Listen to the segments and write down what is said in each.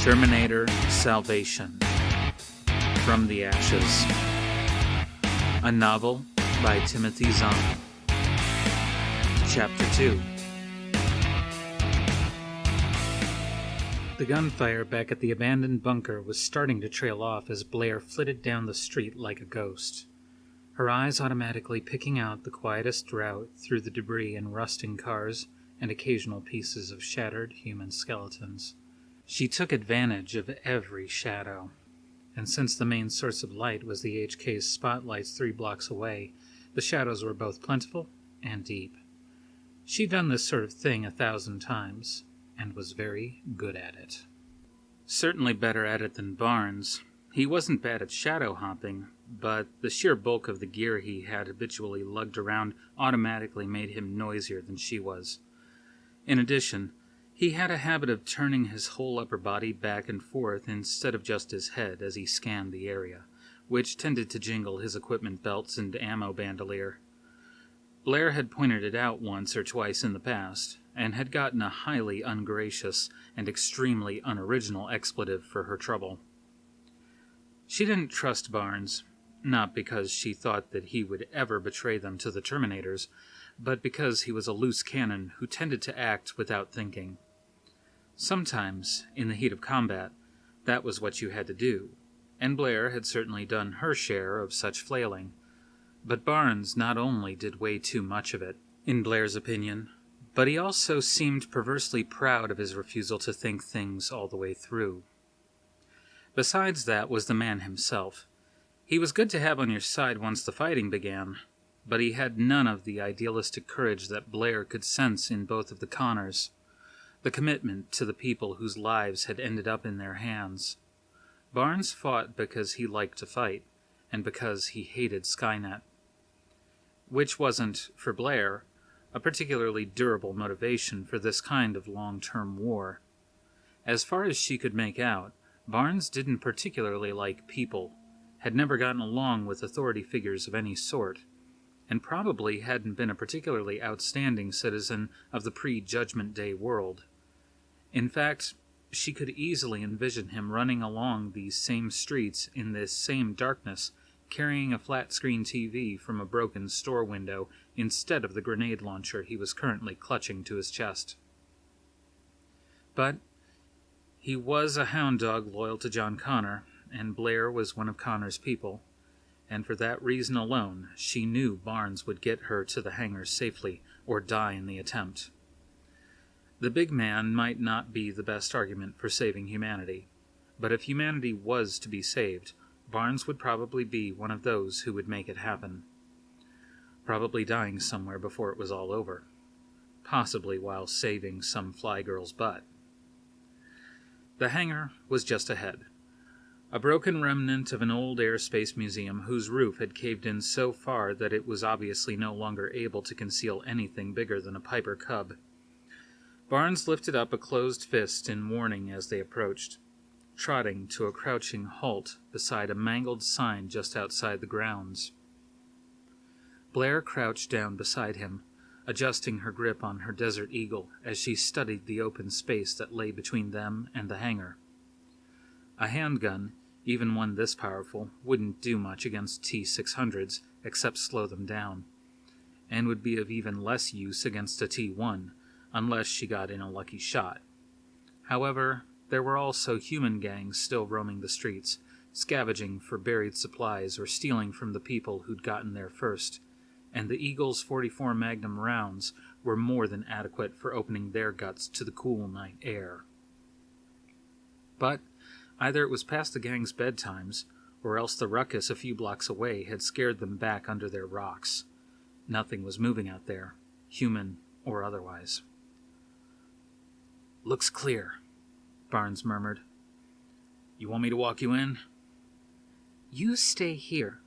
Terminator Salvation. From the Ashes. A novel by Timothy Zahn. Chapter 2. The gunfire back at the abandoned bunker was starting to trail off as Blair flitted down the street like a ghost, her eyes automatically picking out the quietest route through the debris and rusting cars and occasional pieces of shattered human skeletons. She took advantage of every shadow, and since the main source of light was the HK's spotlights 3 blocks away, the shadows were both plentiful and deep. She'd done this sort of thing 1,000 times, and was very good at it. Certainly better at it than Barnes. He wasn't bad at shadow hopping, but the sheer bulk of the gear he had habitually lugged around automatically made him noisier than she was. In addition, he had a habit of turning his whole upper body back and forth instead of just his head as he scanned the area, which tended to jingle his equipment belts and ammo bandolier. Blair had pointed it out once or twice in the past, and had gotten a highly ungracious and extremely unoriginal expletive for her trouble. She didn't trust Barnes, not because she thought that he would ever betray them to the Terminators, but because he was a loose cannon who tended to act without thinking. Sometimes, in the heat of combat, that was what you had to do, and Blair had certainly done her share of such flailing. But Barnes not only did way too much of it, in Blair's opinion, but he also seemed perversely proud of his refusal to think things all the way through. Besides that was the man himself. He was good to have on your side once the fighting began, but he had none of the idealistic courage that Blair could sense in both of the Connors, the commitment to the people whose lives had ended up in their hands. Barnes fought because he liked to fight, and because he hated Skynet. Which wasn't, for Blair, a particularly durable motivation for this kind of long-term war. As far as she could make out, Barnes didn't particularly like people, had never gotten along with authority figures of any sort, and probably hadn't been a particularly outstanding citizen of the pre-Judgment Day world. In fact, she could easily envision him running along these same streets in this same darkness, carrying a flat-screen TV from a broken store window instead of the grenade launcher he was currently clutching to his chest. But he was a hound dog loyal to John Connor, and Blair was one of Connor's people, and for that reason alone she knew Barnes would get her to the hangar safely or die in the attempt. The big man might not be the best argument for saving humanity, but if humanity was to be saved, Barnes would probably be one of those who would make it happen. Probably dying somewhere before it was all over. Possibly while saving some fly girl's butt. The hangar was just ahead. A broken remnant of an old aerospace museum whose roof had caved in so far that it was obviously no longer able to conceal anything bigger than a Piper Cub. Barnes lifted up a closed fist in warning as they approached, trotting to a crouching halt beside a mangled sign just outside the grounds. Blair crouched down beside him, adjusting her grip on her Desert Eagle as she studied the open space that lay between them and the hangar. A handgun, even one this powerful, wouldn't do much against T-600s except slow them down, and would be of even less use against a T-1 unless she got in a lucky shot. However, there were also human gangs still roaming the streets, scavenging for buried supplies or stealing from the people who'd gotten there first, and the Eagle's 44 Magnum rounds were more than adequate for opening their guts to the cool night air. But either it was past the gang's bedtimes, or else the ruckus a few blocks away had scared them back under their rocks. Nothing was moving out there, human or otherwise. "Looks clear," Barnes murmured. "You want me to walk you in?" "You stay here,"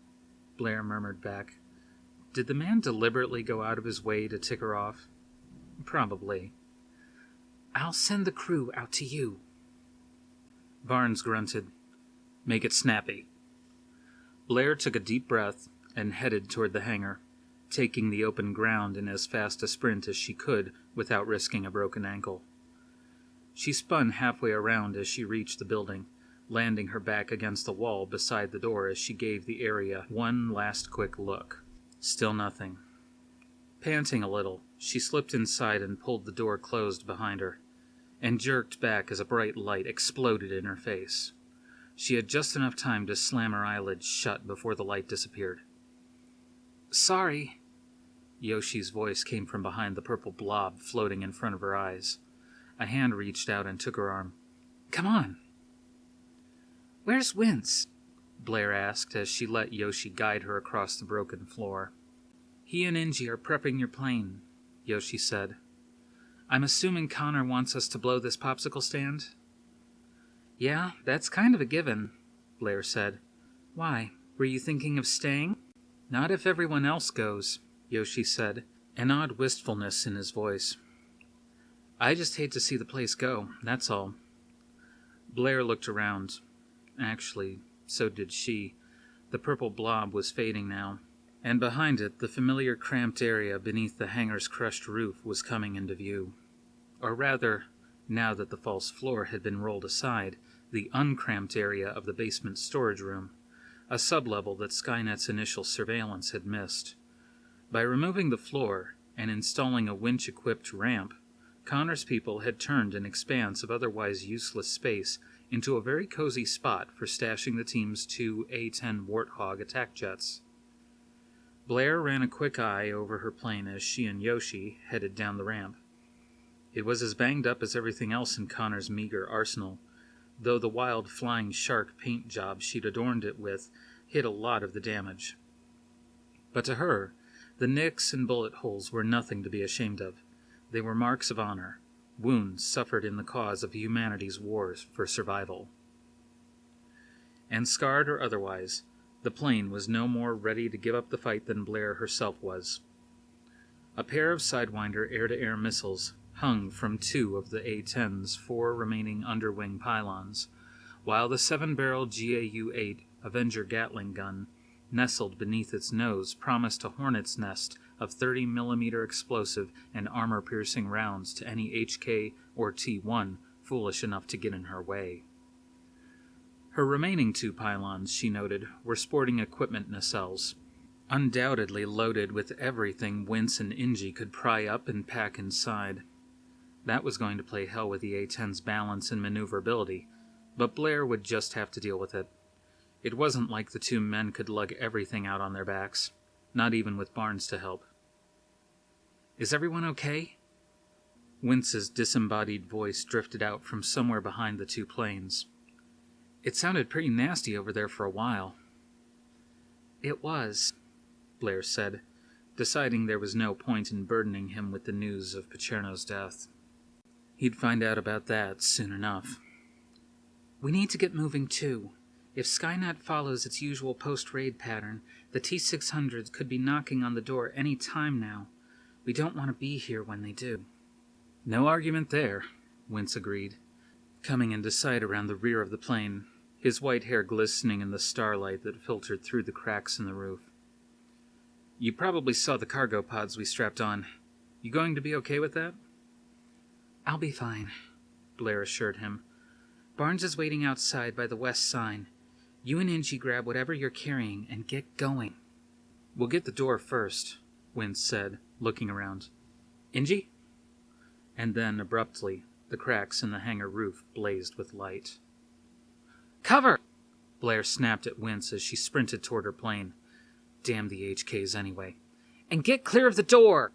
Blair murmured back. Did the man deliberately go out of his way to tick her off? Probably. "I'll send the crew out to you." Barnes grunted. "Make it snappy." Blair took a deep breath and headed toward the hangar, taking the open ground in as fast a sprint as she could without risking a broken ankle. She spun halfway around as she reached the building, landing her back against the wall beside the door as she gave the area one last quick look. Still nothing. Panting a little, she slipped inside and pulled the door closed behind her, and jerked back as a bright light exploded in her face. She had just enough time to slam her eyelids shut before the light disappeared. "Sorry." Yoshi's voice came from behind the purple blob floating in front of her eyes. A hand reached out and took her arm. "Come on." "Where's Wince?" Blair asked as she let Yoshi guide her across the broken floor. "He and Inji are prepping your plane," Yoshi said. "I'm assuming Connor wants us to blow this popsicle stand?" "Yeah, that's kind of a given," Blair said. "Why, were you thinking of staying?" "Not if everyone else goes," Yoshi said, an odd wistfulness in his voice. "I just hate to see the place go, that's all." Blair looked around. Actually, so did she. The purple blob was fading now, and behind it, the familiar cramped area beneath the hangar's crushed roof was coming into view. Or rather, now that the false floor had been rolled aside, the uncramped area of the basement storage room, a sublevel that Skynet's initial surveillance had missed. By removing the floor and installing a winch-equipped ramp, Connor's people had turned an expanse of otherwise useless space into a very cozy spot for stashing the team's 2 A-10 Warthog attack jets. Blair ran a quick eye over her plane as she and Yoshi headed down the ramp. It was as banged up as everything else in Connor's meager arsenal, though the wild flying shark paint job she'd adorned it with hid a lot of the damage. But to her, the nicks and bullet holes were nothing to be ashamed of. They were marks of honor, wounds suffered in the cause of humanity's wars for survival. And scarred or otherwise, the plane was no more ready to give up the fight than Blair herself was. A pair of Sidewinder air-to-air missiles hung from 2 of the A-10's 4 remaining underwing pylons, while the 7-barrel GAU-8 Avenger Gatling gun, nestled beneath its nose, promised a hornet's nest of 30mm explosive and armor-piercing rounds to any HK or T-1 foolish enough to get in her way. Her remaining 2 pylons, she noted, were sporting equipment nacelles, undoubtedly loaded with everything Wince and Inji could pry up and pack inside. That was going to play hell with the A-10's balance and maneuverability, but Blair would just have to deal with it. It wasn't like the 2 men could lug everything out on their backs, not even with Barnes to help. "Is everyone okay?" Wince's disembodied voice drifted out from somewhere behind the 2 planes. "It sounded pretty nasty over there for a while." "It was," Blair said, deciding there was no point in burdening him with the news of Pacherno's death. He'd find out about that soon enough. "We need to get moving, too. If Skynet follows its usual post-raid pattern, the T-600s could be knocking on the door any time now. We don't want to be here when they do." "No argument there," Wince agreed, coming into sight around the rear of the plane, his white hair glistening in the starlight that filtered through the cracks in the roof. "You probably saw the cargo pods we strapped on. You going to be okay with that?" "I'll be fine," Blair assured him. "Barnes is waiting outside by the west sign. You and Inji grab whatever you're carrying and get going." "We'll get the door first," Wince said, looking around. "Inji?" And then, abruptly, the cracks in the hangar roof blazed with light. "Cover!" Blair snapped at Wince as she sprinted toward her plane. Damn the HKs anyway. "And get clear of the door!"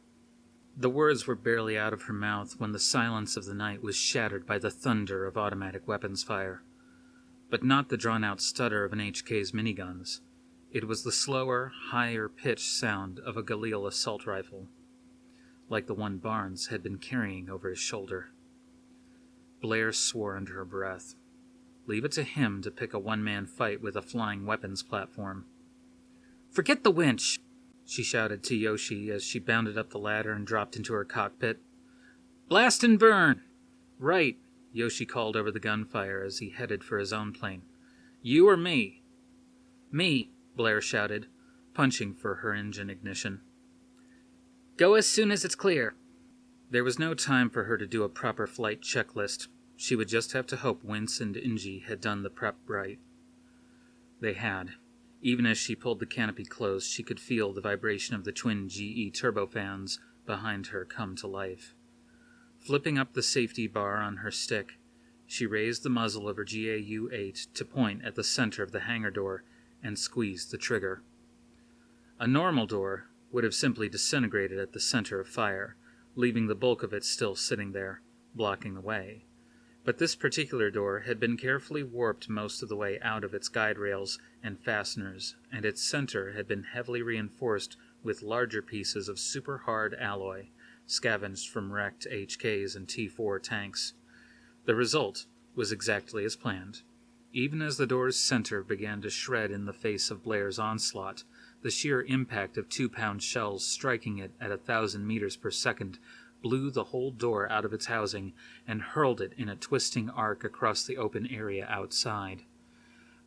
The words were barely out of her mouth when the silence of the night was shattered by the thunder of automatic weapons fire. But not the drawn-out stutter of an HK's miniguns. It was the slower, higher-pitched sound of a Galil assault rifle, like the one Barnes had been carrying over his shoulder. Blair swore under her breath. Leave it to him to pick a one-man fight with a flying weapons platform. "Forget the winch!" she shouted to Yoshi as she bounded up the ladder and dropped into her cockpit. "Blast and burn!" "Right," Yoshi called over the gunfire as he headed for his own plane. "You or me?" "Me," Blair shouted, punching for her engine ignition. "Go as soon as it's clear." There was no time for her to do a proper flight checklist. She would just have to hope Wince and Ingy had done the prep right. They had. Even as she pulled the canopy closed, she could feel the vibration of the twin GE turbofans behind her come to life. Flipping up the safety bar on her stick, she raised the muzzle of her GAU-8 to point at the center of the hangar door and squeezed the trigger. A normal door would have simply disintegrated at the center of fire, leaving the bulk of it still sitting there, blocking the way. But this particular door had been carefully warped most of the way out of its guide rails and fasteners, and its center had been heavily reinforced with larger pieces of super-hard alloy, scavenged from wrecked HKs and T-4 tanks. The result was exactly as planned. Even as the door's center began to shred in the face of Blair's onslaught, the sheer impact of 2-pound shells striking it at 1,000 meters per second blew the whole door out of its housing and hurled it in a twisting arc across the open area outside.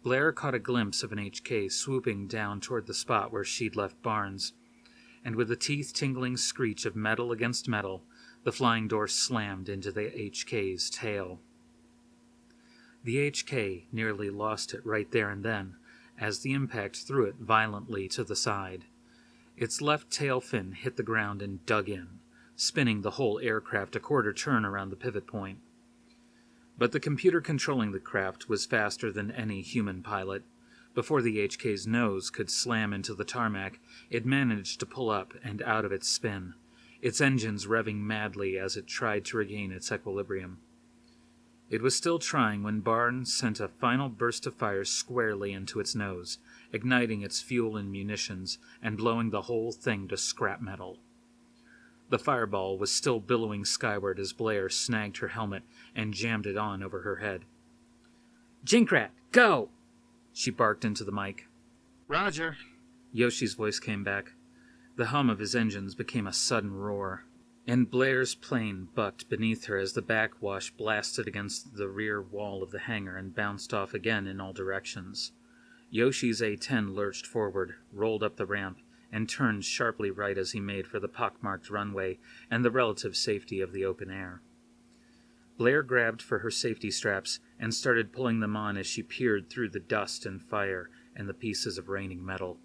Blair caught a glimpse of an HK swooping down toward the spot where she'd left Barnes, and with a teeth-tingling screech of metal against metal, the flying door slammed into the HK's tail. The HK nearly lost it right there and then, as the impact threw it violently to the side. Its left tail fin hit the ground and dug in, spinning the whole aircraft a quarter turn around the pivot point. But the computer controlling the craft was faster than any human pilot. Before the HK's nose could slam into the tarmac, it managed to pull up and out of its spin, its engines revving madly as it tried to regain its equilibrium. It was still trying when Barnes sent a final burst of fire squarely into its nose, igniting its fuel and munitions and blowing the whole thing to scrap metal. The fireball was still billowing skyward as Blair snagged her helmet and jammed it on over her head. "Jinkrat, go!" she barked into the mic. "Roger." Yoshi's voice came back. The hum of his engines became a sudden roar, and Blair's plane bucked beneath her as the backwash blasted against the rear wall of the hangar and bounced off again in all directions. Yoshi's A-10 lurched forward, rolled up the ramp, and turned sharply right as he made for the pockmarked runway and the relative safety of the open air. Blair grabbed for her safety straps and started pulling them on as she peered through the dust and fire and the pieces of raining metal.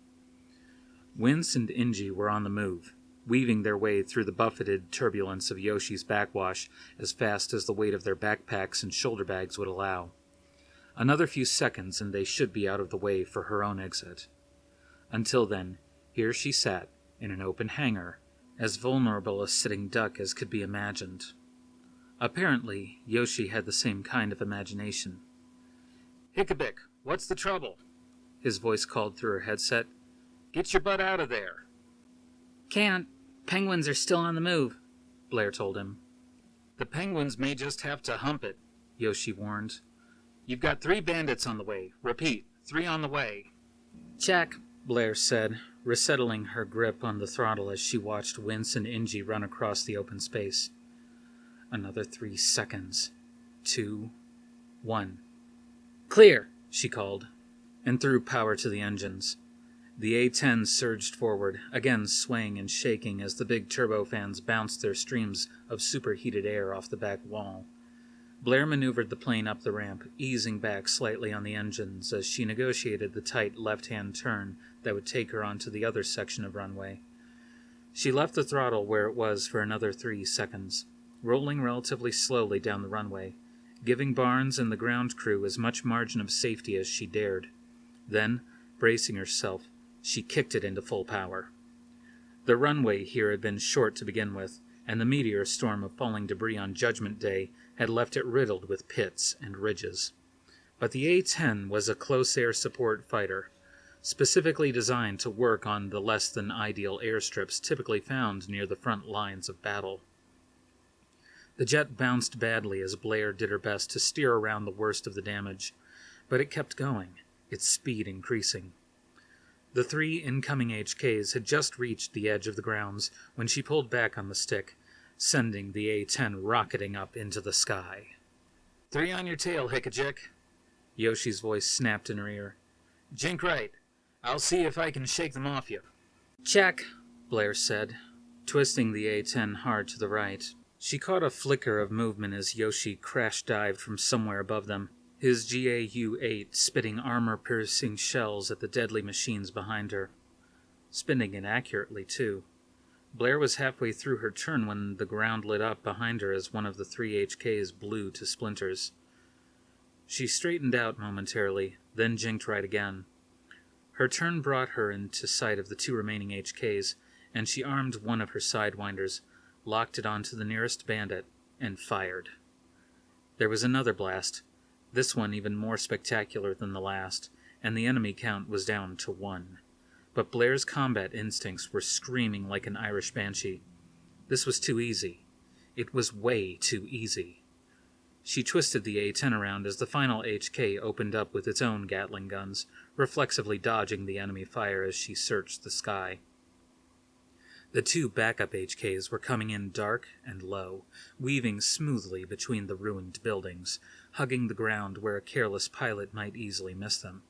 Wince and Ingy were on the move, weaving their way through the buffeted turbulence of Yoshi's backwash as fast as the weight of their backpacks and shoulder bags would allow. Another few seconds and they should be out of the way for her own exit. Until then, here she sat, in an open hangar, as vulnerable a sitting duck as could be imagined. Apparently, Yoshi had the same kind of imagination. "Hickabick, what's the trouble?" his voice called through her headset. "Get your butt out of there." "Can't. Penguins are still on the move," Blair told him. "The penguins may just have to hump it," Yoshi warned. "You've got 3 bandits on the way. Repeat, 3 on the way." "Check," Blair said, resettling her grip on the throttle as she watched Wince and Ingy run across the open space. Another 3 seconds. 2, 1. "Clear," she called, and threw power to the engines. The A-10 surged forward, again swaying and shaking as the big turbofans bounced their streams of superheated air off the back wall. Blair maneuvered the plane up the ramp, easing back slightly on the engines as she negotiated the tight left-hand turn that would take her onto the other section of runway. She left the throttle where it was for another 3 seconds, rolling relatively slowly down the runway, giving Barnes and the ground crew as much margin of safety as she dared. Then, bracing herself, she kicked it into full power. The runway here had been short to begin with, and the meteor storm of falling debris on Judgment Day had left it riddled with pits and ridges. But the A-10 was a close air support fighter, specifically designed to work on the less-than-ideal airstrips typically found near the front lines of battle. The jet bounced badly as Blair did her best to steer around the worst of the damage, but it kept going, its speed increasing. The 3 incoming HKs had just reached the edge of the grounds when she pulled back on the stick, sending the A-10 rocketing up into the sky. "3 on your tail, Hickajick," Yoshi's voice snapped in her ear. "Jink right. I'll see if I can shake them off you." "Check," Blair said, twisting the A-10 hard to the right. She caught a flicker of movement as Yoshi crash-dived from somewhere above them, his GAU-8 spitting armor-piercing shells at the deadly machines behind her. Spinning inaccurately, too. Blair was halfway through her turn when the ground lit up behind her as one of the 3 HKs blew to splinters. She straightened out momentarily, then jinked right again. Her turn brought her into sight of the 2 remaining HKs, and she armed one of her sidewinders, locked it onto the nearest bandit, and fired. There was another blast, this one even more spectacular than the last, and the enemy count was down to 1. But Blair's combat instincts were screaming like an Irish banshee. This was too easy. It was way too easy. She twisted the A-10 around as the final HK opened up with its own Gatling guns, reflexively dodging the enemy fire as she searched the sky. The 2 backup HKs were coming in dark and low, weaving smoothly between the ruined buildings, hugging the ground where a careless pilot might easily miss them.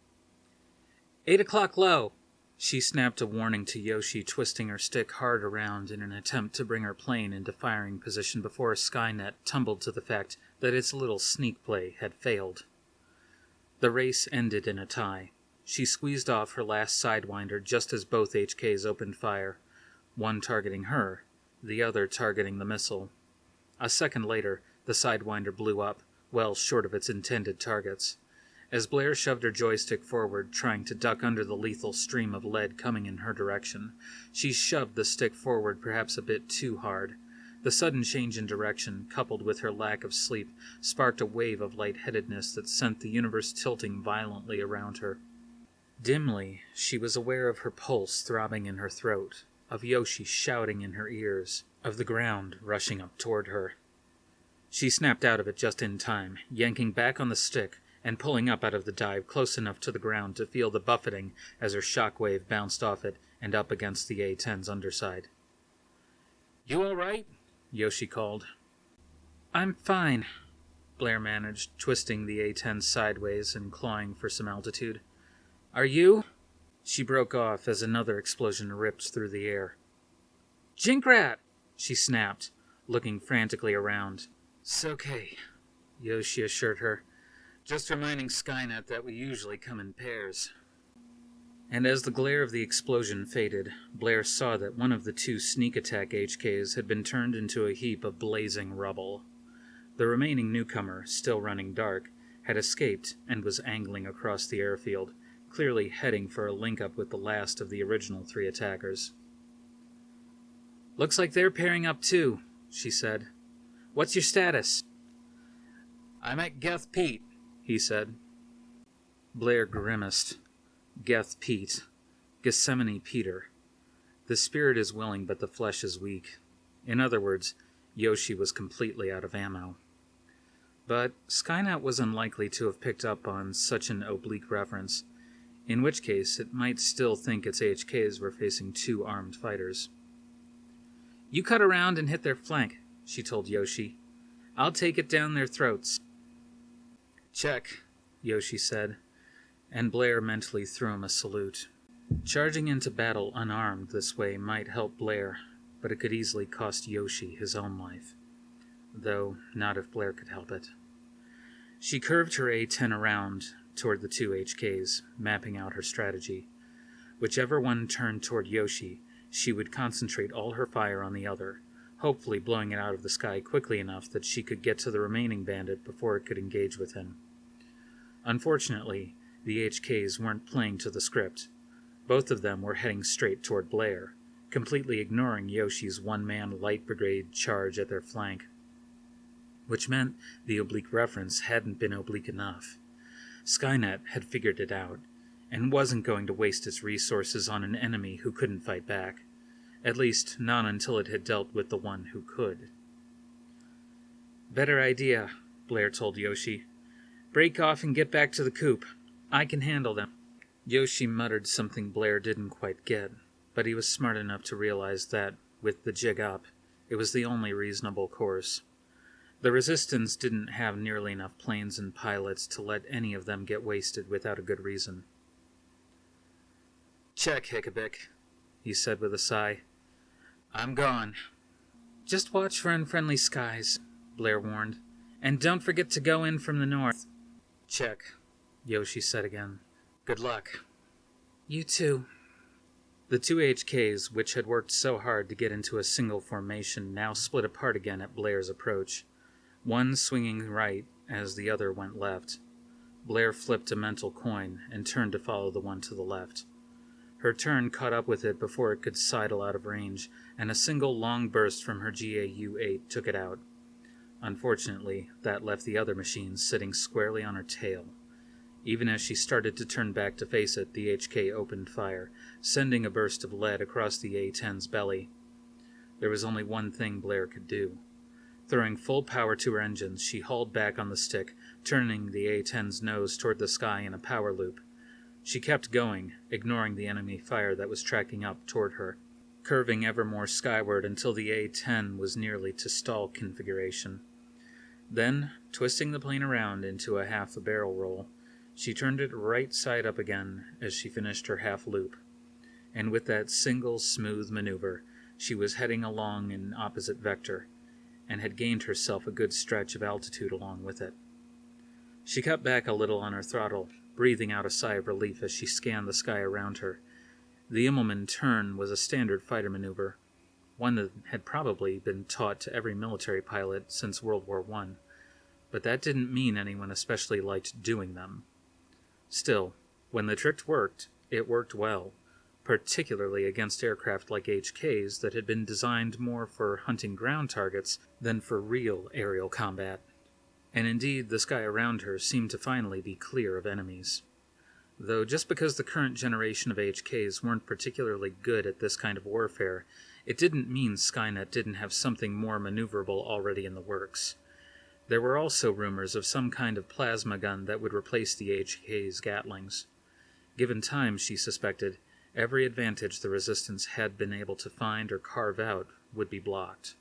8 o'clock low! She snapped a warning to Yoshi, twisting her stick hard around in an attempt to bring her plane into firing position before Skynet tumbled to the fact that its little sneak play had failed. The race ended in a tie. She squeezed off her last sidewinder just as both HKs opened fire, one targeting her, the other targeting the missile. A second later, the sidewinder blew up, well short of its intended targets. As Blair shoved her joystick forward, trying to duck under the lethal stream of lead coming in her direction, she shoved the stick forward perhaps a bit too hard. The sudden change in direction, coupled with her lack of sleep, sparked a wave of lightheadedness that sent the universe tilting violently around her. Dimly, she was aware of her pulse throbbing in her throat, of Yoshi shouting in her ears, of the ground rushing up toward her. She snapped out of it just in time, yanking back on the stick and pulling up out of the dive close enough to the ground to feel the buffeting as her shockwave bounced off it and up against the A-10's underside. "You all right?" Yoshi called. "I'm fine," Blair managed, twisting the A-10 sideways and clawing for some altitude. "Are you?" She broke off as another explosion ripped through the air. "Jinkrat!" she snapped, looking frantically around. "It's okay," Yoshi assured her. "Just reminding Skynet that we usually come in pairs." And as the glare of the explosion faded, Blair saw that one of the 2 sneak attack HKs had been turned into a heap of blazing rubble. The remaining newcomer, still running dark, had escaped and was angling across the airfield, clearly heading for a link-up with the last of the original 3 attackers. "Looks like they're pairing up too," she said. "What's your status?" "I'm at Geth Pete," he said. Blair grimaced. Geth Pete. Gethsemane Peter. The spirit is willing, but the flesh is weak. In other words, Yoshi was completely out of ammo. But Skynet was unlikely to have picked up on such an oblique reference, in which case it might still think its HKs were facing 2 armed fighters. "You cut around and hit their flank," she told Yoshi. "I'll take it down their throats." "Check," Yoshi said, and Blair mentally threw him a salute. Charging into battle unarmed this way might help Blair, but it could easily cost Yoshi his own life. Though not if Blair could help it. She curved her A-10 around toward the 2 HKs, mapping out her strategy. Whichever one turned toward Yoshi, she would concentrate all her fire on the other, hopefully blowing it out of the sky quickly enough that she could get to the remaining bandit before it could engage with him. Unfortunately, the HKs weren't playing to the script. Both of them were heading straight toward Blair, completely ignoring Yoshi's one-man light brigade charge at their flank. Which meant the oblique reference hadn't been oblique enough. Skynet had figured it out, and wasn't going to waste its resources on an enemy who couldn't fight back. At least, not until it had dealt with the one who could. "Better idea," Blair told Yoshi. "Break off and get back to the coop. I can handle them." Yoshi muttered something Blair didn't quite get, but he was smart enough to realize that, with the jig up, it was the only reasonable course. The Resistance didn't have nearly enough planes and pilots to let any of them get wasted without a good reason. "Check, Hickabick," he said with a sigh. "I'm gone." Just watch for unfriendly skies, Blair warned. And don't forget to go in from the north. Check, Yoshi said again. Good luck. You too. The two HKs, which had worked so hard to get into a single formation, now split apart again at Blair's approach, one swinging right as the other went left. Blair flipped a mental coin and turned to follow the one to the left. Her turn caught up with it before it could sidle out of range, and a single long burst from her GAU-8 took it out. Unfortunately, that left the other machine sitting squarely on her tail. Even as she started to turn back to face it, the HK opened fire, sending a burst of lead across the A-10's belly. There was only one thing Blair could do. Throwing full power to her engines, she hauled back on the stick, turning the A-10's nose toward the sky in a power loop. She kept going, ignoring the enemy fire that was tracking up toward her, curving ever more skyward until the A-10 was nearly to stall configuration. Then, twisting the plane around into a half a barrel roll, she turned it right side up again as she finished her half loop. And with that single smooth maneuver, she was heading along in opposite vector, and had gained herself a good stretch of altitude along with it. She cut back a little on her throttle, breathing out a sigh of relief as she scanned the sky around her. The Immelmann turn was a standard fighter maneuver, one that had probably been taught to every military pilot since World War I, but that didn't mean anyone especially liked doing them. Still, when the trick worked, it worked well, particularly against aircraft like HKs that had been designed more for hunting ground targets than for real aerial combat. And indeed, the sky around her seemed to finally be clear of enemies. Though just because the current generation of HKs weren't particularly good at this kind of warfare, it didn't mean Skynet didn't have something more maneuverable already in the works. There were also rumors of some kind of plasma gun that would replace the HK's Gatlings. Given time, she suspected, every advantage the Resistance had been able to find or carve out would be blocked.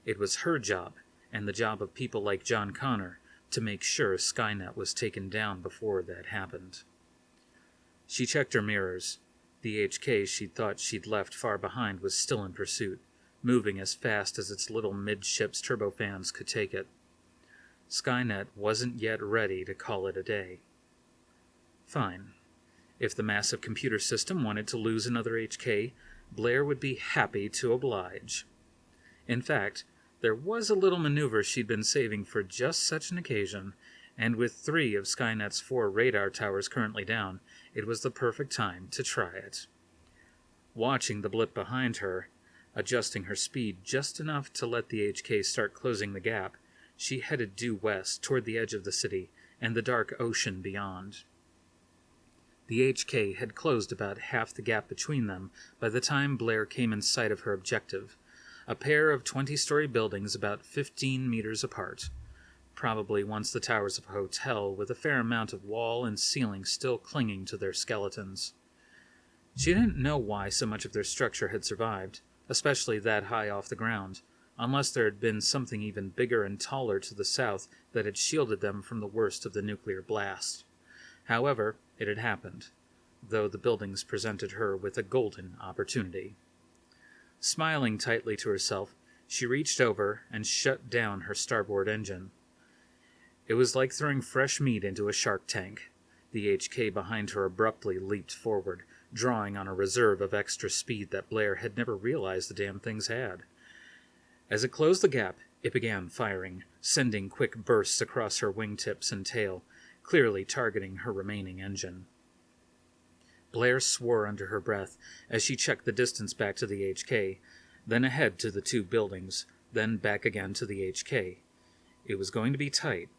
It was her job, and the job of people like John Connor, to make sure Skynet was taken down before that happened. She checked her mirrors. The HK she'd thought she'd left far behind was still in pursuit, moving as fast as its little midships turbofans could take it. Skynet wasn't yet ready to call it a day. Fine. If the massive computer system wanted to lose another HK, Blair would be happy to oblige. In fact, there was a little maneuver she'd been saving for just such an occasion, and with 3 of Skynet's 4 radar towers currently down, it was the perfect time to try it. Watching the blip behind her, adjusting her speed just enough to let the HK start closing the gap, she headed due west toward the edge of the city and the dark ocean beyond. The HK had closed about half the gap between them by the time Blair came in sight of her objective, a pair of 20-story buildings about 15 meters apart, probably once the towers of a hotel with a fair amount of wall and ceiling still clinging to their skeletons. She didn't know why so much of their structure had survived, especially that high off the ground, unless there had been something even bigger and taller to the south that had shielded them from the worst of the nuclear blast. However, it had happened, though the buildings presented her with a golden opportunity. Smiling tightly to herself, she reached over and shut down her starboard engine. It was like throwing fresh meat into a shark tank. The HK behind her abruptly leaped forward, drawing on a reserve of extra speed that Blair had never realized the damn things had. As it closed the gap, it began firing, sending quick bursts across her wingtips and tail, clearly targeting her remaining engine. Blair swore under her breath as she checked the distance back to the HK, then ahead to the 2 buildings, then back again to the HK. It was going to be tight,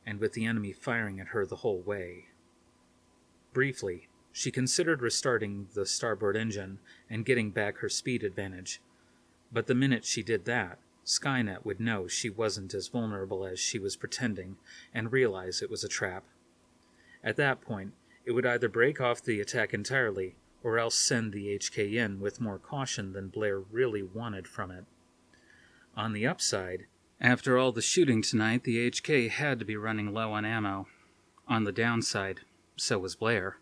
and with the enemy firing at her the whole way. Briefly, she considered restarting the starboard engine and getting back her speed advantage. But the minute she did that, Skynet would know she wasn't as vulnerable as she was pretending and realize it was a trap. At that point, it would either break off the attack entirely or else send the HK in with more caution than Blair really wanted from it. On the upside, after all the shooting tonight, the HK had to be running low on ammo. On the downside, so was Blair.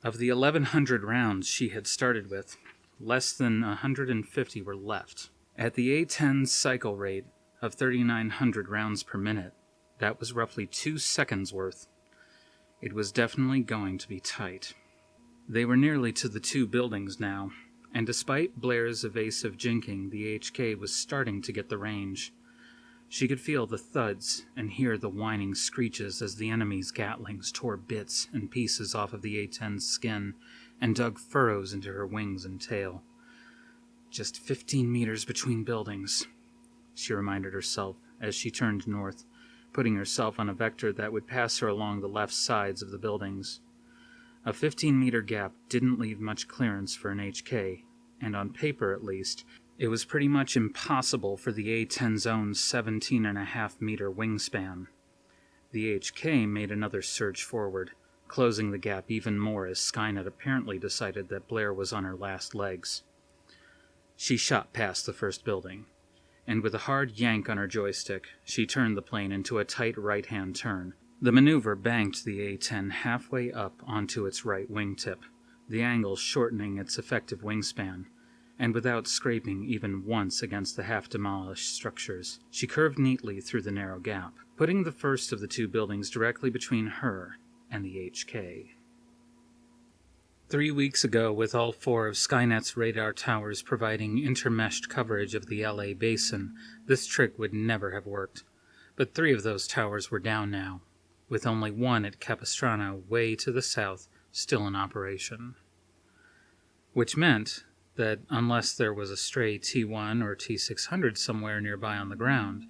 Of the 1,100 rounds she had started with, less than 150 were left, At the A-10's cycle rate of 3,900 rounds per minute, that was roughly 2 seconds worth. It was definitely going to be tight. They were nearly to the 2 buildings now, and despite Blair's evasive jinking, the HK was starting to get the range. She could feel the thuds and hear the whining screeches as the enemy's Gatlings tore bits and pieces off of the A-10's skin and dug furrows into her wings and tail. Just 15 meters between buildings, she reminded herself as she turned north, putting herself on a vector that would pass her along the left sides of the buildings. A 15-meter gap didn't leave much clearance for an HK, and on paper at least, it was pretty much impossible for the A-10's own 17.5-meter wingspan. The HK made another surge forward, closing the gap even more as Skynet apparently decided that Blair was on her last legs. She shot past the first building, and with a hard yank on her joystick, she turned the plane into a tight right-hand turn. The maneuver banked the A-10 halfway up onto its right wingtip, the angle shortening its effective wingspan, and without scraping even once against the half-demolished structures, she curved neatly through the narrow gap, putting the first of the 2 buildings directly between her and the HK. 3 weeks ago, with all 4 of Skynet's radar towers providing intermeshed coverage of the LA basin, this trick would never have worked. But 3 of those towers were down now, with only one at Capistrano, way to the south, still in operation. Which meant that unless there was a stray T-1 or T-600 somewhere nearby on the ground,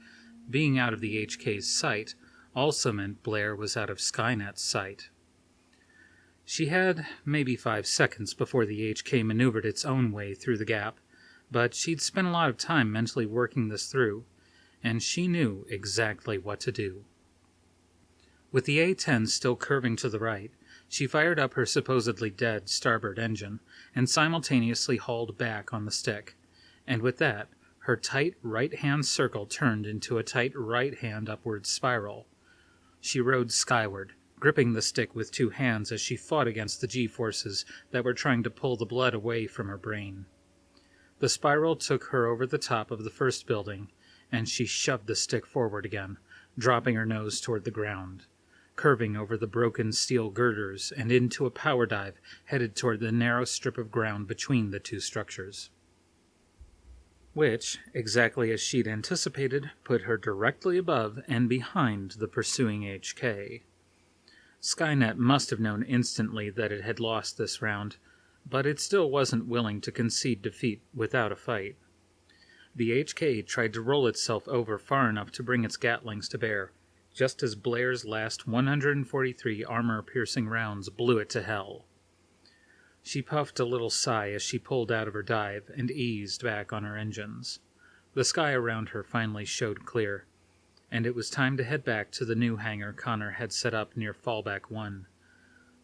being out of the HK's sight also meant Blair was out of Skynet's sight. She had maybe 5 seconds before the HK maneuvered its own way through the gap, but she'd spent a lot of time mentally working this through, and she knew exactly what to do. With the A-10 still curving to the right, she fired up her supposedly dead starboard engine and simultaneously hauled back on the stick, and with that, her tight right-hand circle turned into a tight right-hand upward spiral. She rode skyward, gripping the stick with 2 hands as she fought against the G-forces that were trying to pull the blood away from her brain. The spiral took her over the top of the first building, and she shoved the stick forward again, dropping her nose toward the ground, curving over the broken steel girders and into a power dive headed toward the narrow strip of ground between the 2 structures. Which, exactly as she'd anticipated, put her directly above and behind the pursuing HK. Skynet must have known instantly that it had lost this round, but it still wasn't willing to concede defeat without a fight. The HK tried to roll itself over far enough to bring its Gatlings to bear, just as Blair's last 143 armor-piercing rounds blew it to hell. She puffed a little sigh as she pulled out of her dive and eased back on her engines. The sky around her finally showed clear, and it was time to head back to the new hangar Connor had set up near Fallback 1.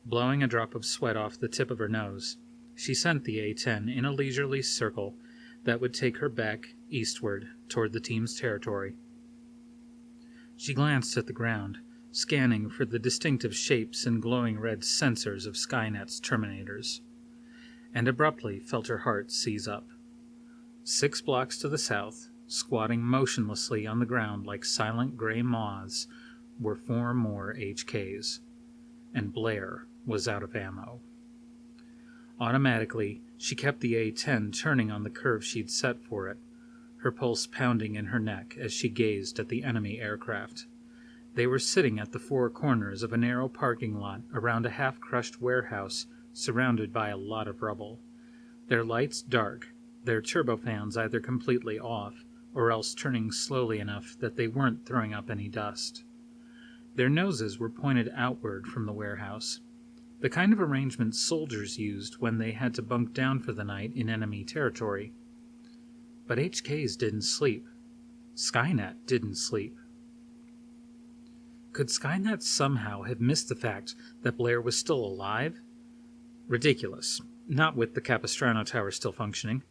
Blowing a drop of sweat off the tip of her nose, she sent the A-10 in a leisurely circle that would take her back eastward toward the team's territory. She glanced at the ground, scanning for the distinctive shapes and glowing red sensors of Skynet's Terminators, and abruptly felt her heart seize up. 6 blocks to the south, squatting motionlessly on the ground like silent gray moths, were 4 more HKs, and Blair was out of ammo. Automatically, she kept the A-10 turning on the curve she'd set for it, her pulse pounding in her neck as she gazed at the enemy aircraft. They were sitting at the 4 corners of a narrow parking lot around a half-crushed warehouse surrounded by a lot of rubble, their lights dark, their turbofans either completely off or else turning slowly enough that they weren't throwing up any dust. Their noses were pointed outward from the warehouse, the kind of arrangement soldiers used when they had to bunk down for the night in enemy territory. But HKs didn't sleep. Skynet didn't sleep. Could Skynet somehow have missed the fact that Blair was still alive? Ridiculous. Not with the Capistrano Tower still functioning.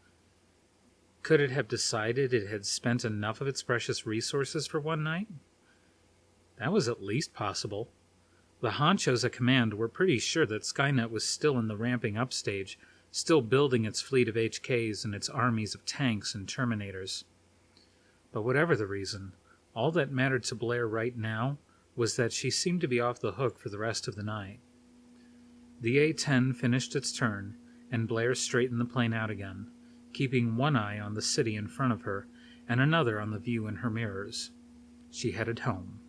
Could it have decided it had spent enough of its precious resources for one night? That was at least possible. The honchos at command were pretty sure that Skynet was still in the ramping up stage, still building its fleet of HKs and its armies of tanks and Terminators. But whatever the reason, all that mattered to Blair right now was that she seemed to be off the hook for the rest of the night. The A-10 finished its turn, and Blair straightened the plane out again, keeping one eye on the city in front of her and another on the view in her mirrors. She headed home.